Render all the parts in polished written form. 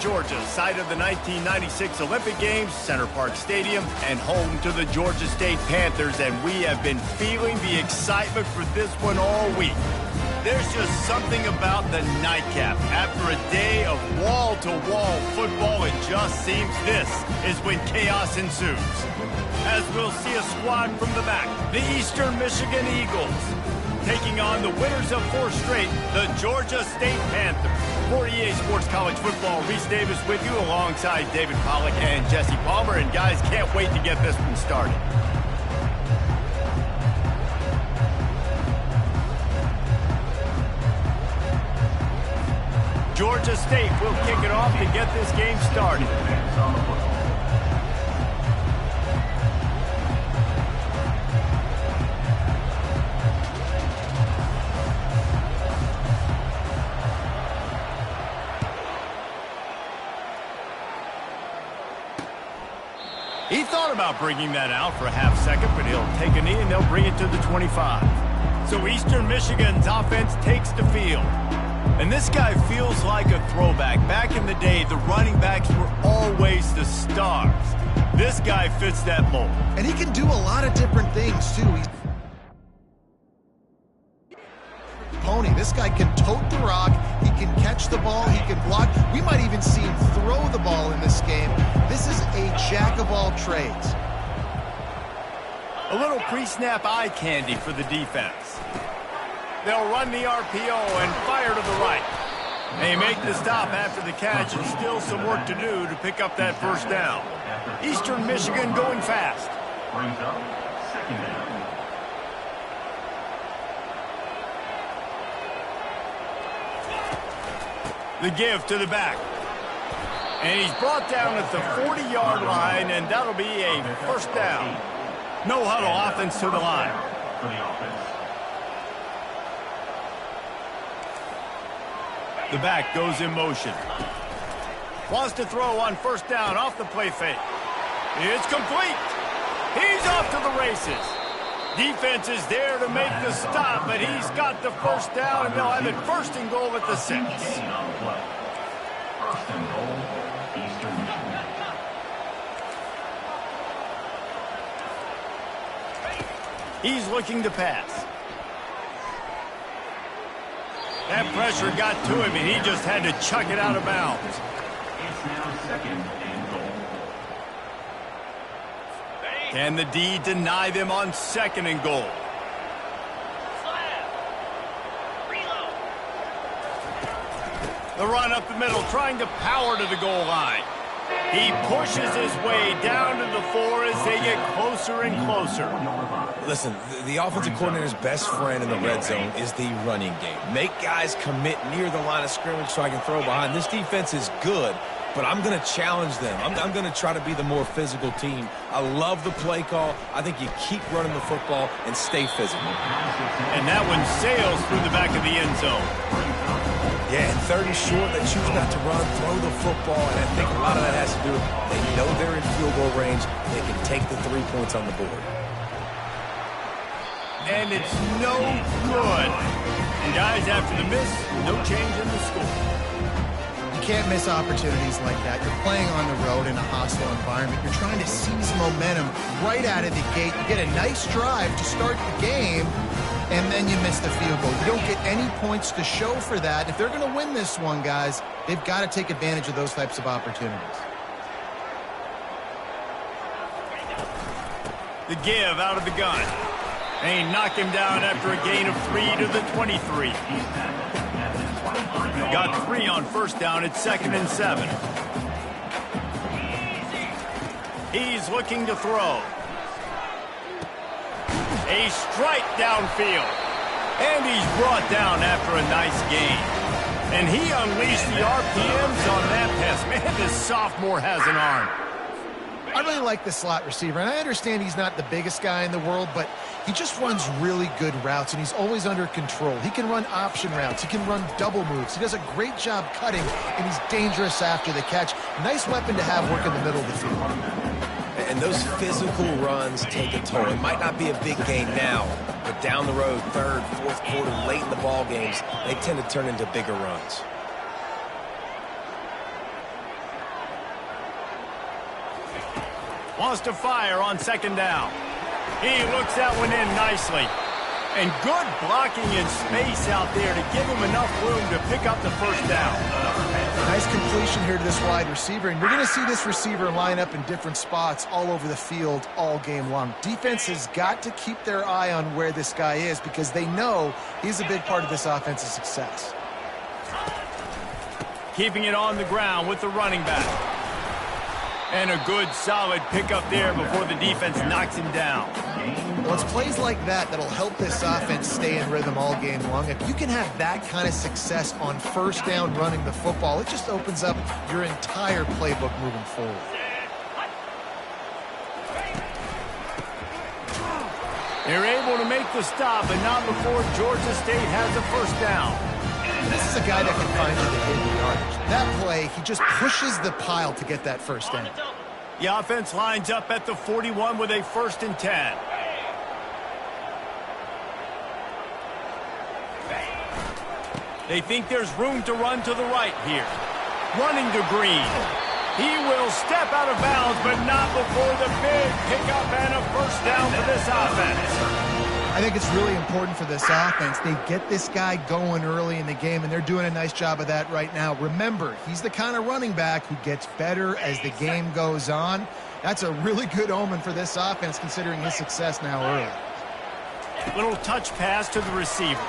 Georgia, site of the 1996 Olympic Games, Center Parc Stadium, and home to the Georgia State Panthers, and we have been feeling the excitement for this one all week. There's just something about the nightcap. After a day of wall-to-wall football, it just seems this is when chaos ensues. As we'll see a squad from the back, the Eastern Michigan Eagles, taking on the winners of 4 straight, the Georgia State Panthers. For EA Sports College Football, Reese Davis with you alongside David Pollack and Jesse Palmer. And guys, can't wait to get this one started. Georgia State will kick it off to get this game started. He thought about bringing that out for a half second, but he'll take a knee and they'll bring it to the 25. So Eastern Michigan's offense takes the field. And this guy feels like a throwback. Back in the day, the running backs were always the stars. This guy fits that mold. And he can do a lot of different things, too. He's pony. This guy can tote the rock. He can catch the ball. He can block. We might even see him throw the ball in this game. This is a jack of all trades. A little pre-snap eye candy for the defense. They'll run the RPO and fire to the right. They make the stop after the catch, and still some work to do to pick up that first down. Eastern Michigan going fast. Brings up second down. The give to the back. And he's brought down at the 40-yard line, and that'll be a first down. No huddle offense to the line. For the offense. The back goes in motion. Wants to throw on first down off the play fake. It's complete. He's off to the races. Defense is there to make the stop, but he's got the first down, and they'll have it first and goal at the 6. Gain on the play. First and goal, Eastern Michigan. He's looking to pass. That pressure got to him, and he just had to chuck it out of bounds. It's now second and goal. Can the D deny them on second and goal? The run up the middle, trying to power to the goal line. He pushes his way down to the 4 as they get closer and closer. Listen, the offensive coordinator's best friend in the red zone is the running game. Make guys commit near the line of scrimmage so I can throw behind. This defense is good, but I'm going to challenge them. I'm going to try to be the more physical team. I love the play call. I think you keep running the football and stay physical. And that one sails through the back of the end zone. Yeah, and 30 short, they choose not to run, throw the football, and I think a lot of that has to do with they know they're in field goal range. They can take the 3 points on the board. And it's no good. And guys, after the miss, no change in the score. You can't miss opportunities like that. You're playing on the road in a hostile environment. You're trying to seize momentum right out of the gate. You get a nice drive to start the game, and then you miss the field goal. You don't get any points to show for that. If they're going to win this one, guys, they've got to take advantage of those types of opportunities. The give out of the gun. And he knocked him down after a gain of 3 to the 23. Got 3 on first down at 2nd and 7. He's looking to throw. A strike downfield. And he's brought down after a nice gain. And he unleashed the RPMs on that pass. Man, this sophomore has an arm. I really like the slot receiver, and I understand he's not the biggest guy in the world, but he just runs really good routes, and he's always under control. He can run option routes. He can run double moves. He does a great job cutting, and he's dangerous after the catch. Nice weapon to have work in the middle of the field. And those physical runs take a toll. It might not be a big gain now, but down the road, third, fourth quarter, late in the ball games, they tend to turn into bigger runs. Wants to fire on second down. He looks that one in nicely. And good blocking in space out there to give him enough room to pick up the first down. Nice completion here to this wide receiver, and you're going to see this receiver line up in different spots all over the field all game long. Defense has got to keep their eye on where this guy is because they know he's a big part of this offense's success. Keeping it on the ground with the running back. And a good, solid pickup there before the defense knocks him down. Well, it's plays like that that'll help this offense stay in rhythm all game long. If you can have that kind of success on first down running the football, it just opens up your entire playbook moving forward. They're able to make the stop, but not before Georgia State has a first down. This is a guy that can find you the hidden yardage. That play, he just pushes the pile to get that first down. The offense lines up at the 41 with a 1st and 10. They think there's room to run to the right here. Running to Green. He will step out of bounds, but not before the big pickup and a first down for this offense. I think it's really important for this offense. They get this guy going early in the game, and they're doing a nice job of that right now. Remember, he's the kind of running back who gets better as the game goes on. That's a really good omen for this offense, considering his success now early. Little touch pass to the receiver.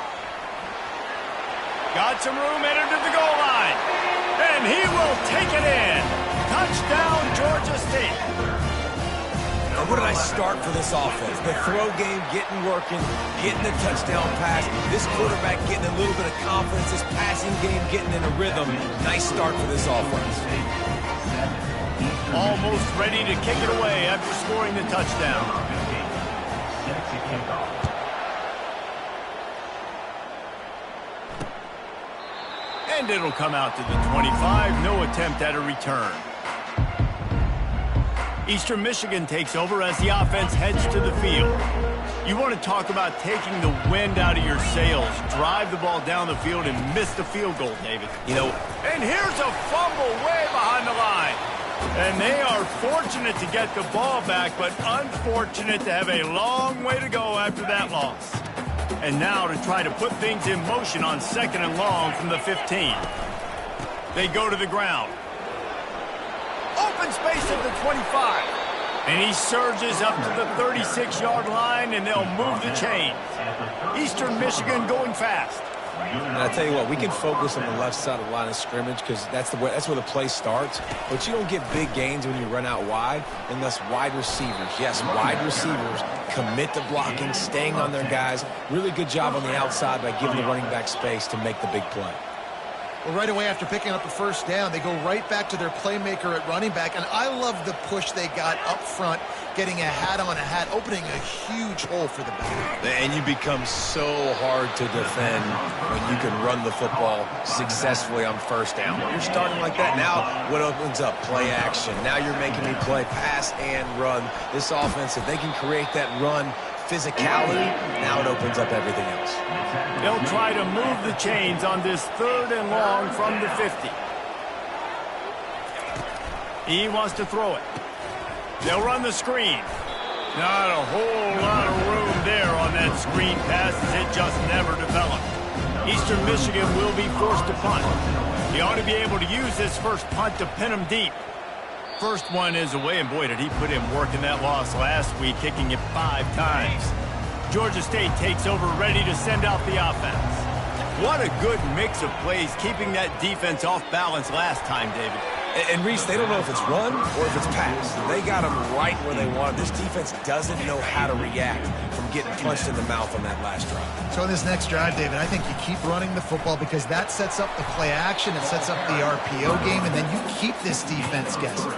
Got some room, entered to the goal line. And he will take it in. Touchdown, Georgia State. Now, where did I start for this offense? The throw game getting working, getting the touchdown pass. This quarterback getting a little bit of confidence. This passing game getting in a rhythm. Nice start for this offense. Almost ready to kick it away after scoring the touchdown. And it'll come out to the 25. No attempt at a return. Eastern Michigan takes over as the offense heads to the field. You want to talk about taking the wind out of your sails. Drive the ball down the field and miss the field goal, David. And here's a fumble way behind the line. And they are fortunate to get the ball back, but unfortunate to have a long way to go after that loss. And now to try to put things in motion on 2nd and long from the 15. They go to the ground. Open space at the 25. And he surges up to the 36-yard line, and they'll move the chain. Eastern Michigan going fast. And I tell you what, we can focus on the left side of the line of scrimmage because that's where the play starts. But you don't get big gains when you run out wide unless wide receivers, yes, wide receivers, commit to blocking, staying on their guys. Really good job on the outside by giving the running back space to make the big play. Well, right away after picking up the first down, they go right back to their playmaker at running back. And I love the push they got up front, getting a hat on a hat, opening a huge hole for the back. And you become so hard to defend when you can run the football successfully on first down. You're starting like that. Now what opens up? Play action. Now you're making me play pass and run. This offense, if they can create that run physicality, now it opens up everything else. They'll try to move the chains on this 3rd and long from the 50. He wants to throw it. They'll run the screen. Not a whole lot of room there on that screen pass as it just never developed. Eastern Michigan will be forced to punt. He ought to be able to use this first punt to pin him deep. First one is away, and boy, did he put in work in that loss last week, kicking it 5 times. Georgia State takes over, ready to send out the offense. What a good mix of plays, keeping that defense off balance last time, David. And Reese, they don't know if it's run or if it's pass. They got them right where they want them. This defense doesn't know how to react from getting punched in the mouth on that last drive. So in this next drive, David, I think you keep running the football because that sets up the play action, it sets up the RPO game, and then you keep this defense guessing.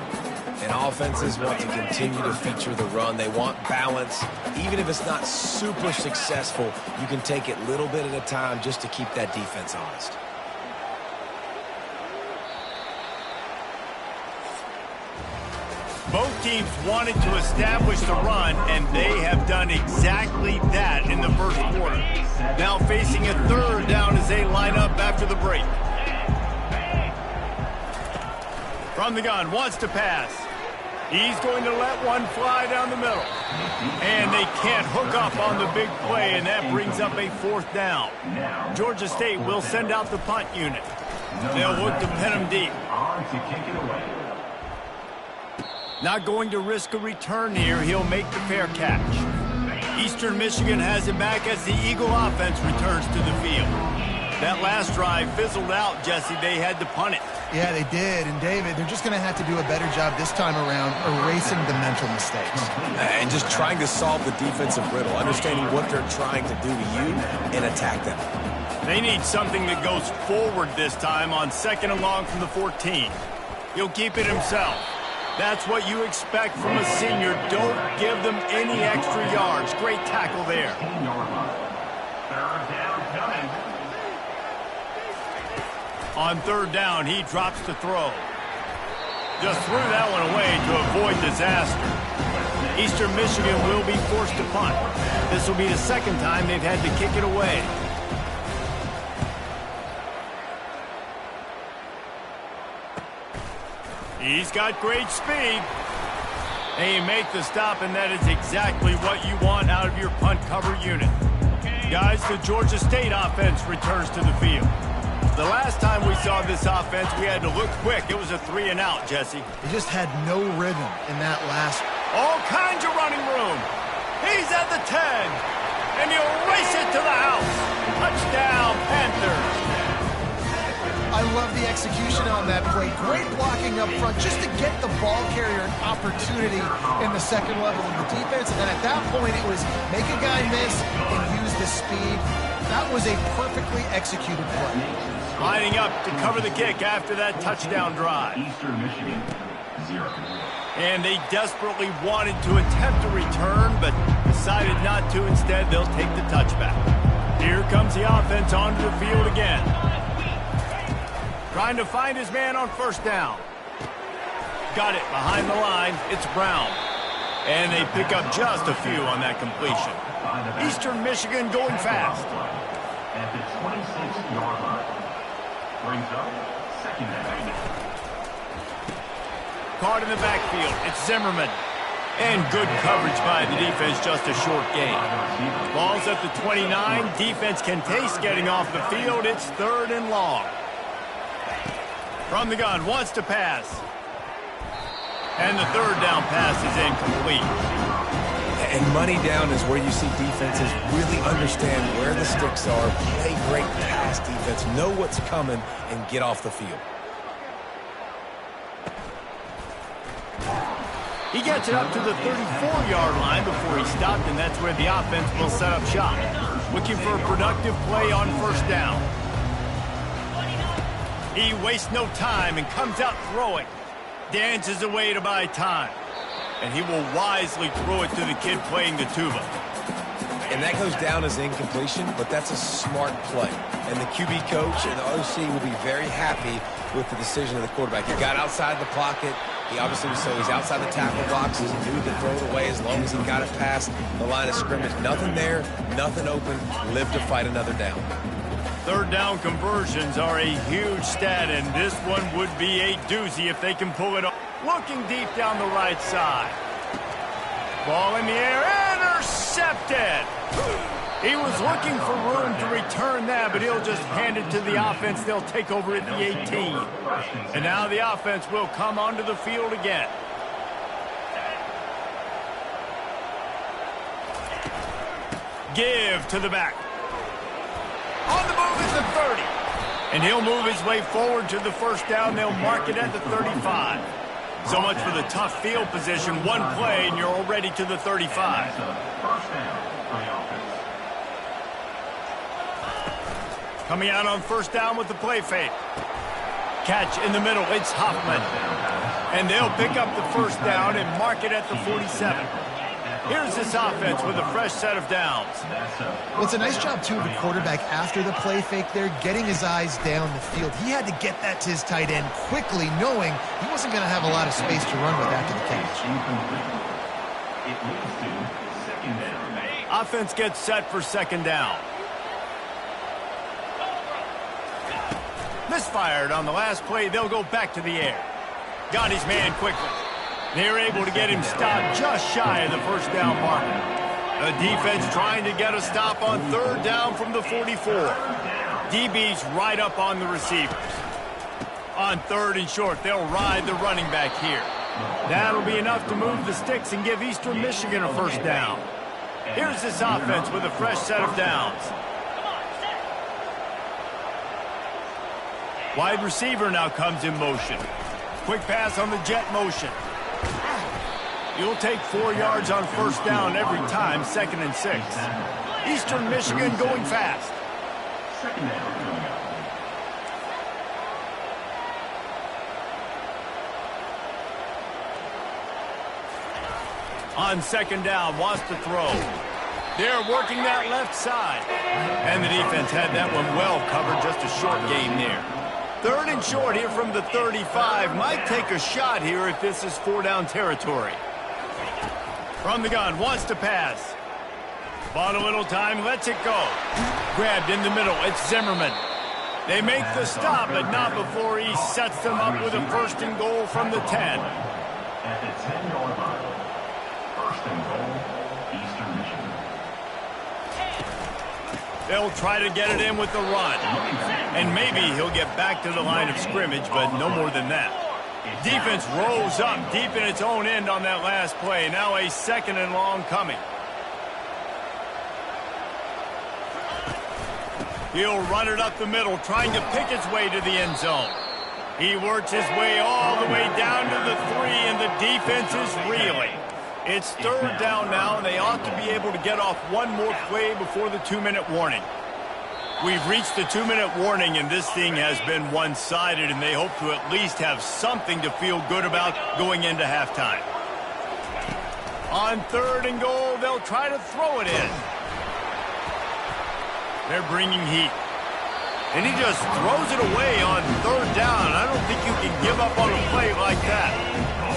And offenses want to continue to feature the run. They want balance. Even if it's not super successful, you can take it little bit at a time just to keep that defense honest. Both teams wanted to establish the run, and they have done exactly that in the first quarter. Now facing a 3rd down as they line up after the break. From the gun, wants to pass. He's going to let one fly down the middle. And they can't hook up on the big play, and that brings up a 4th down. Georgia State will send out the punt unit. They'll look to pin him deep. Not going to risk a return here. He'll make the fair catch. Eastern Michigan has him back as the Eagle offense returns to the field. That last drive fizzled out, Jesse. They had to punt it. Yeah, they did. And, David, they're just going to have to do a better job this time around erasing the mental mistakes. And just trying to solve the defensive riddle, understanding what they're trying to do to you and attack them. They need something that goes forward this time on 2nd and long from the 14. He'll keep it himself. That's what you expect from a senior. Don't give them any extra yards. Great tackle there. On 3rd down, he drops to throw. Just threw that one away to avoid disaster. Eastern Michigan will be forced to punt. This will be the 2nd time they've had to kick it away. He's got great speed. And you make the stop, and that is exactly what you want out of your punt cover unit. Guys, the Georgia State offense returns to the field. The last time we saw this offense, we had to look quick. It was a 3-and-out, Jesse. They just had no rhythm in that last. All kinds of running room. He's at the 10, and he'll race it to the house. Touchdown, Panthers. I love the execution on that play. Great blocking up front just to get the ball carrier an opportunity in the 2nd level of the defense. And then at that point, it was make a guy miss and use the speed. That was a perfectly executed play. Lining up to cover the kick after that touchdown drive. Eastern Michigan, 0. And they desperately wanted to attempt a return, but decided not to. Instead, they'll take the touchback. Here comes the offense onto the field again. Trying to find his man on 1st down. Got it behind the line. It's Brown. And they pick up just a few on that completion. Eastern Michigan going fast. At the 26-yard line. Brings up 2nd down. Caught in the backfield. It's Zimmerman. And good coverage by the defense, just a short gain. Ball's at the 29. Defense can taste getting off the field. It's 3rd and long. From the gun, wants to pass. And the 3rd down pass is incomplete. And money down is where you see defenses really understand where the sticks are, play great pass defense, know what's coming, and get off the field. He gets it up to the 34-yard line before he stopped, and that's where the offense will set up shop. Looking for a productive play on 1st down. He wastes no time and comes out throwing. Dances away to buy time. And he will wisely throw it to the kid playing the tuba. And that goes down as incompletion, but that's a smart play. And the QB coach and the OC will be very happy with the decision of the quarterback. He got outside the pocket. He obviously so he's outside the tackle boxes. He knew to throw it away as long as he got it past the line of scrimmage. Nothing there, nothing open. Live to fight another down. 3rd down conversions are a huge stat, and this one would be a doozy if they can pull it off. Looking deep down the right side. Ball in the air, intercepted. He was looking for room to return that, but he'll just hand it to the offense. They'll take over at the 18. And now the offense will come onto the field again. Give to the back. On the move is the 30. And he'll move his way forward to the 1st down. They'll mark it at the 35. So much for the tough field position. One play, and you're already to the 35. Coming out on 1st down with the play fake. Catch in the middle. It's Hoffman. And they'll pick up the 1st down and mark it at the 47. Here's this offense with a fresh set of downs. Well, it's a nice job, too, of the quarterback after the play fake there, getting his eyes down the field. He had to get that to his tight end quickly, knowing he wasn't going to have a lot of space to run with after the catch. Offense gets set for 2nd down. Misfired on the last play. They'll go back to the air. Got his man quickly. They're able to get him stopped just shy of the first down marker. The defense trying to get a stop on third down from the 44. DB's right up on the receivers. On third and short, they'll ride the running back here. That'll be enough to move the sticks and give Eastern Michigan a first down. Here's this offense with a fresh set of downs. Wide receiver now comes in motion. Quick pass on the jet motion. You'll take 4 yards on first down every time, 2nd and 6. Eastern Michigan going fast. Second down coming up. On second down, wants to throw. They're working that left side. And the defense had that one well covered, just a short gain there. Third and short here from the 35. Might take a shot here if this is 4-down territory. From the gun, wants to pass. Bought a little time, lets it go. Grabbed in the middle, it's Zimmerman. They make the stop, but not before he sets them up with a first and goal from the 10. At the 10-yard line. First and goal, Eastern Michigan. They'll try to get it in with the run. And maybe he'll get back to the line of scrimmage, but no more than that. Defense rolls up deep in its own end on that last play. Now a 2nd and long coming. He'll run it up the middle, trying to pick its way to the end zone. He works his way all the way down to the 3, and the defense is reeling. It's third down now, and they ought to be able to get off one more play before the 2-minute warning. We've reached the 2-minute warning, and this thing has been one-sided, and they hope to at least have something to feel good about going into halftime. On third and goal, they'll try to throw it in. They're bringing heat. And he just throws it away on third down. I don't think you can give up on a play like that.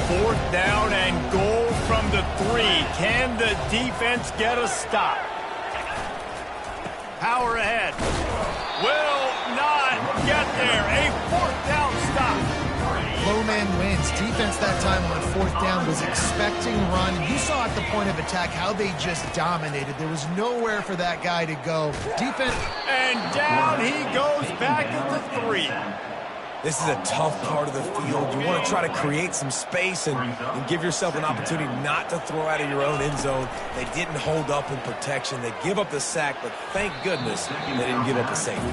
Fourth down and goal from the 3. Can the defense get a stop? Power ahead. Will not get there. A 4th down stop. Low man wins. Defense that time on 4th down was expecting run. You saw at the point of attack how they just dominated. There was nowhere for that guy to go. Defense. And down he goes back at the 3. This is a tough part of the field. You want to try to create some space and give yourself an opportunity not to throw out of your own end zone. They didn't hold up in protection. They give up the sack, but thank goodness they didn't give up the safety.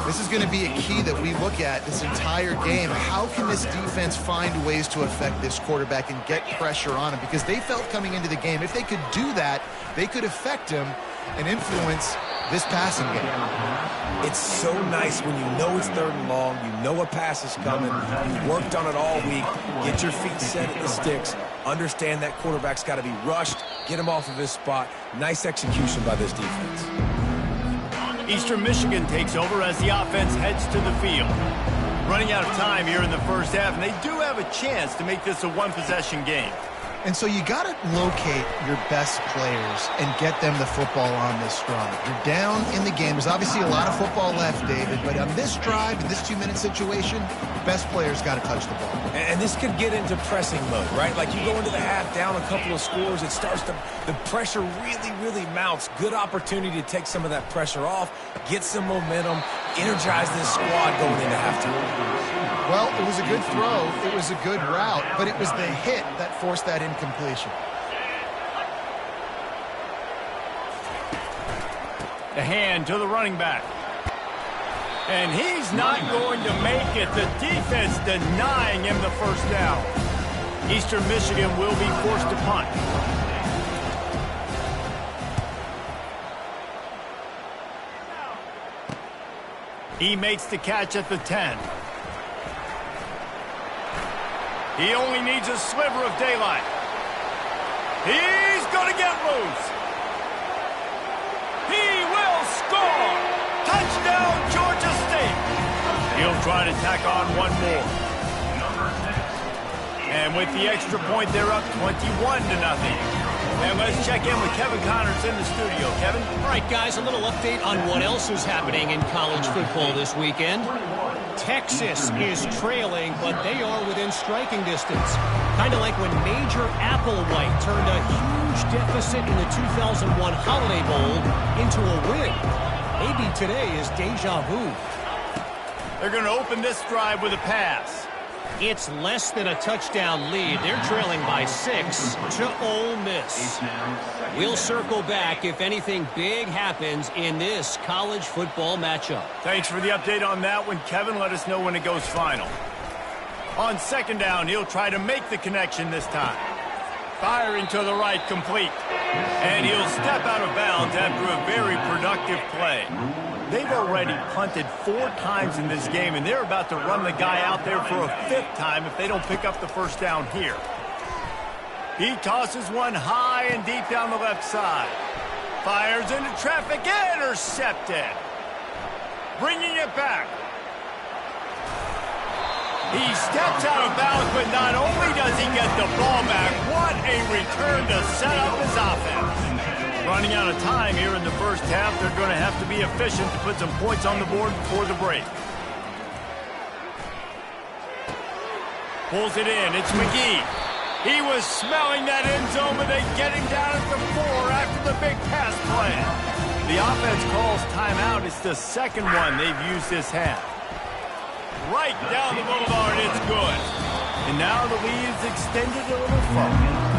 This is going to be a key that we look at this entire game. How can this defense find ways to affect this quarterback and get pressure on him? Because they felt coming into the game, if they could do that, they could affect him and influence this passing game. It's so nice when you know it's third and long, you know a pass is coming, you worked on it all week, get your feet set at the sticks, understand that quarterback's got to be rushed, get him off of his spot. Nice execution by this defense. Eastern Michigan takes over as the offense heads to the field. Running out of time here in the first half, and they do have a chance to make this a one-possession game. And so you got to locate your best players and get them the football on this drive. You're down in the game. There's obviously a lot of football left, David, but on this drive, in this 2-minute situation, best players got to touch the ball. And this could get into pressing mode, right? Like you go into the half down a couple of scores, it starts to, the pressure really mounts. Good opportunity to take some of that pressure off, get some momentum, energize this squad going into halftime. Well, it was a good throw, it was a good route, but it was the hit that forced that incompletion. The hand to the running back. And he's not going to make it. The defense denying him the first down. Eastern Michigan will be forced to punt. He makes the catch at the 10. He only needs a sliver of daylight. He's going to get loose. He will score. Touchdown, Georgia State. He'll try to tack on one more. And with the extra point, they're up 21-0. And let's check in with Kevin Connors in the studio. Kevin? All right, guys, a little update on what else is happening in college football this weekend. Texas is trailing, but they are within striking distance. Kind of like when Major Applewhite turned a huge deficit in the 2001 Holiday Bowl into a win. Maybe today is deja vu. They're going to open this drive with a pass. It's less than a touchdown lead. They're trailing by 6 to Ole Miss. We'll circle back if anything big happens in this college football matchup. Thanks for the update on that one, Kevin. Let us know when it goes final. On second down, he'll try to make the connection this time. Firing to the right, complete. And he'll step out of bounds after a very productive play. They've already punted 4 times in this game, and they're about to run the guy out there for a 5th time if they don't pick up the first down here. He tosses one high and deep down the left side. Fires into traffic, intercepted. Bringing it back. He steps out of bounds, but not only does he get the ball back, what a return to set up his offense. Running out of time here in the first half, they're going to have to be efficient to put some points on the board before the break. Pulls it in, it's McGee. He was smelling that end zone, but they get him down at the 4 after the big pass play. The offense calls timeout. It's the second one they've used this half. Right down the boulevard, it's good. And now the lead is extended a little further.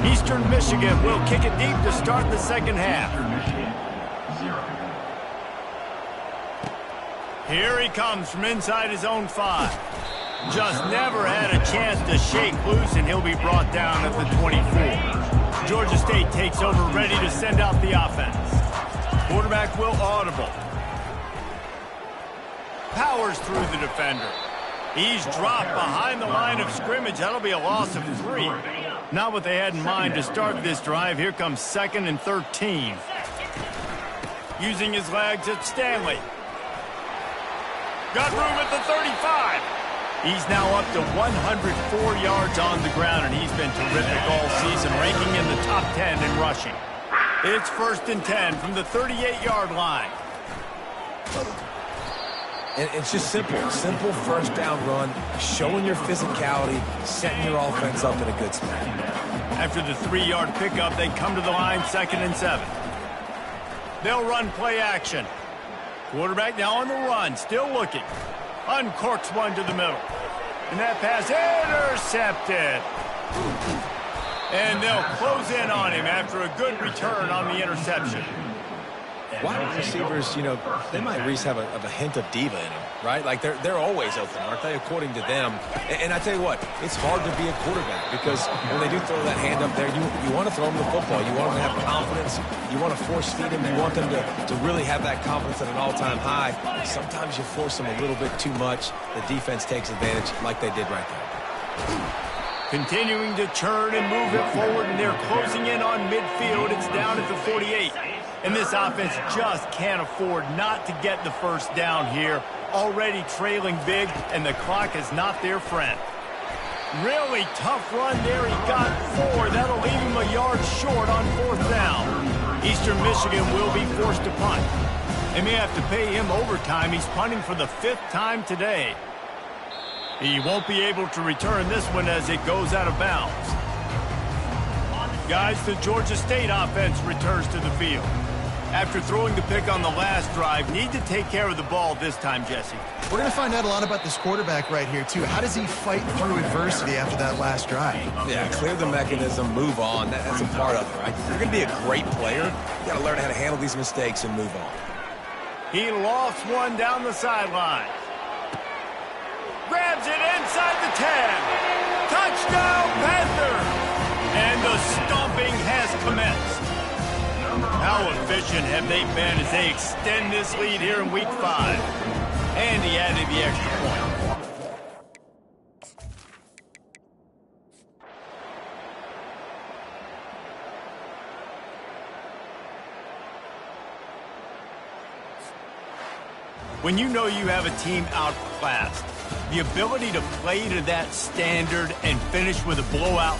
Eastern Michigan will kick it deep to start the second half. Here he comes from inside his own 5. Just never had a chance to shake loose, and he'll be brought down at the 24. Georgia State takes over, ready to send out the offense. Quarterback will audible. Powers through the defender. He's dropped behind the line of scrimmage. That'll be a loss of 3. Not what they had in mind to start this drive. Here comes 2nd and 13. Using his legs at Stanley. Got room at the 35. He's now up to 104 yards on the ground, and he's been terrific all season, ranking in the top 10 in rushing. It's 1st and 10 from the 38-yard line. And it's just simple first down run, showing your physicality, setting your offense up in a good spot. After the 3-yard pickup, they come to the line 2nd and 7. They'll run play action. Quarterback now on the run, still looking. Uncorks one to the middle. And that pass intercepted. And they'll close in on him after a good return on the interception. Wide receivers, you know, they might at least have a hint of diva in them, right? Like they're always open, aren't they, according to them? And I tell you what, it's hard to be a quarterback because when they do throw that hand up there, you want to throw them the football. You want them to have confidence. You want to force feed them. You want them to really have that confidence at an all-time high. Sometimes you force them a little bit too much. The defense takes advantage like they did right there. Continuing to churn and move it forward, and they're closing in on midfield. It's down at the 48. And this offense just can't afford not to get the first down here. Already trailing big, and the clock is not their friend. Really tough run there. He got 4. That'll leave him a yard short on 4th down. Eastern Michigan will be forced to punt. They may have to pay him overtime. He's punting for the 5th time today. He won't be able to return this one as it goes out of bounds. Guys, the Georgia State offense returns to the field. After throwing the pick on the last drive, need to take care of the ball this time, Jesse. We're going to find out a lot about this quarterback right here, too. How does he fight through adversity after that last drive? Yeah, clear the mechanism, move on. That's a part of it, right? You're going to be a great player. You got to learn how to handle these mistakes and move on. He lofts one down the sideline. Grabs it inside the 10. Touchdown, Panther! And the stomping has commenced. How efficient have they been as they extend this lead here in Week 5? And he added the extra point. When you know you have a team outclassed, the ability to play to that standard and finish with a blowout